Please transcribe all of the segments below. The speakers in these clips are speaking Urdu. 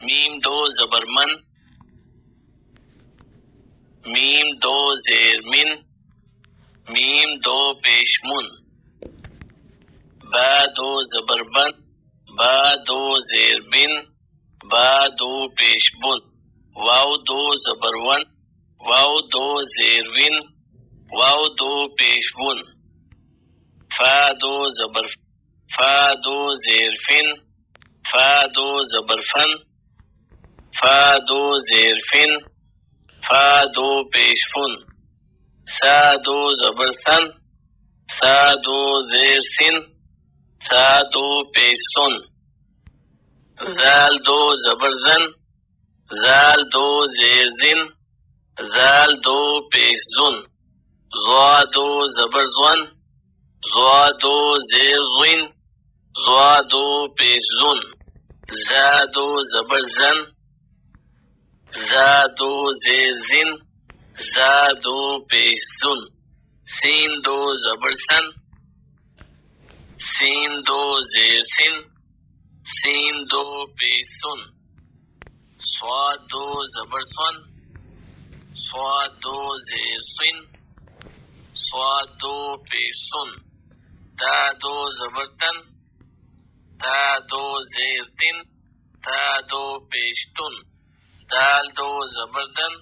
میم دو زبر من، میم دو زیر من، میم دو پیش من، با دو زبر بن، با دو زیر بن، با دو پیش بن، واو دو زبر ون، واو دو زیر ون، واو دو پیش ون، فا دو زبر فا دو زیر فن، فا دو زبر فن، فا دو زیر فن، فا دو پیش فن، سا دو زبر سن، سا دو زیر سن، سا دو پیش سن، زال دو زبر زن، زال دو زیر زن، زال دو پیش زن، زوا دو زبر زون، زوا دو زیر زن، زوا دو پیش زن، زا دو زبر زن، زا دو زیر زن، زا دو پیش زن، سین دو زبر سن، سین دو زیر سن، سین دو پیش سن، صاد دو زبر سن، صاد دو زیر سن، صاد دو پیش سن، تا دو زبر تن، تا دو زیر تن، تا دو پیش تن، دال دو زبر دن،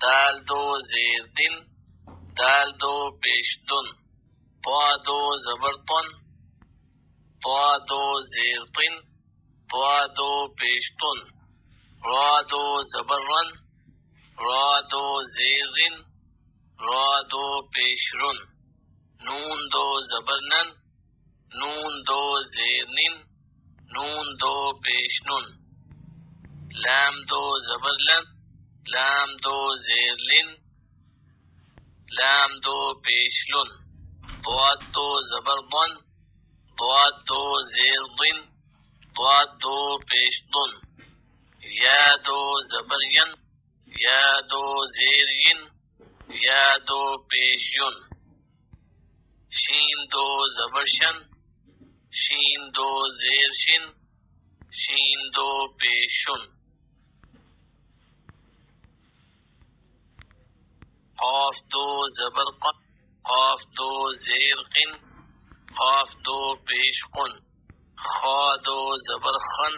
دال دو زیر دن، دال دو پیش دن، طا دو زبر طن، طا دو زیر طن، طا دو پیش طن، را دو زبر رن، را دو زیر رن، را دو پیش رن، نون دو زبر نن، نون دو زیر نن، نون دو پیش نن، لام دو زبر لن، لام دو زیر لن، لام دو پیش لن، ضاد دو زبر ضن، ضاد دو زیر ضن، ضاد دو پیش ضن، یا دو زبر ین، یا دو زیر ین، یا دو پیش ین، شین دو زبر شن، شین دو زیر شن، شین دو پیش شن، قاف دو زبر قن، قاف دو زیر قن، قاف دو پیش قن، خا دو زبر خن،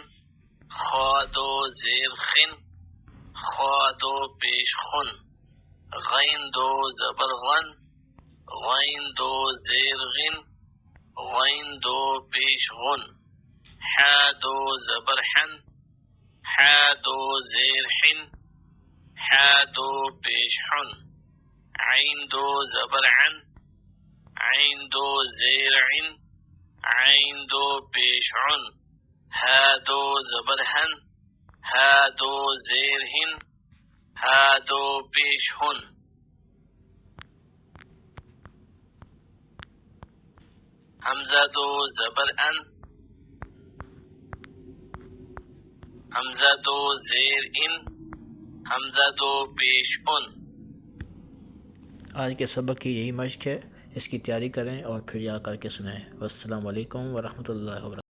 خا دو زیر خن، خا دو پیش خن، غین دو زبر غن، غین دو زیر غن، غین دو پیش غن، حا دو زبر حن، حا دو زیر حن، حا دو پیش حن، عین دو زبر عن، عین دو زیر عن، عین دو پیش عن، ها دو زبر ہن، ها دو زیر ہن، ها دو پیش ہن، حمزہ دو زبر ان، حمزہ دو زیر ان، حمزہ دو پیش ان۔ آج کے سبق کی یہی مشق ہے، اس کی تیاری کریں اور پھر یاد کر کے سنیں۔ والسلام علیکم ورحمۃ اللہ وبرکاتہ۔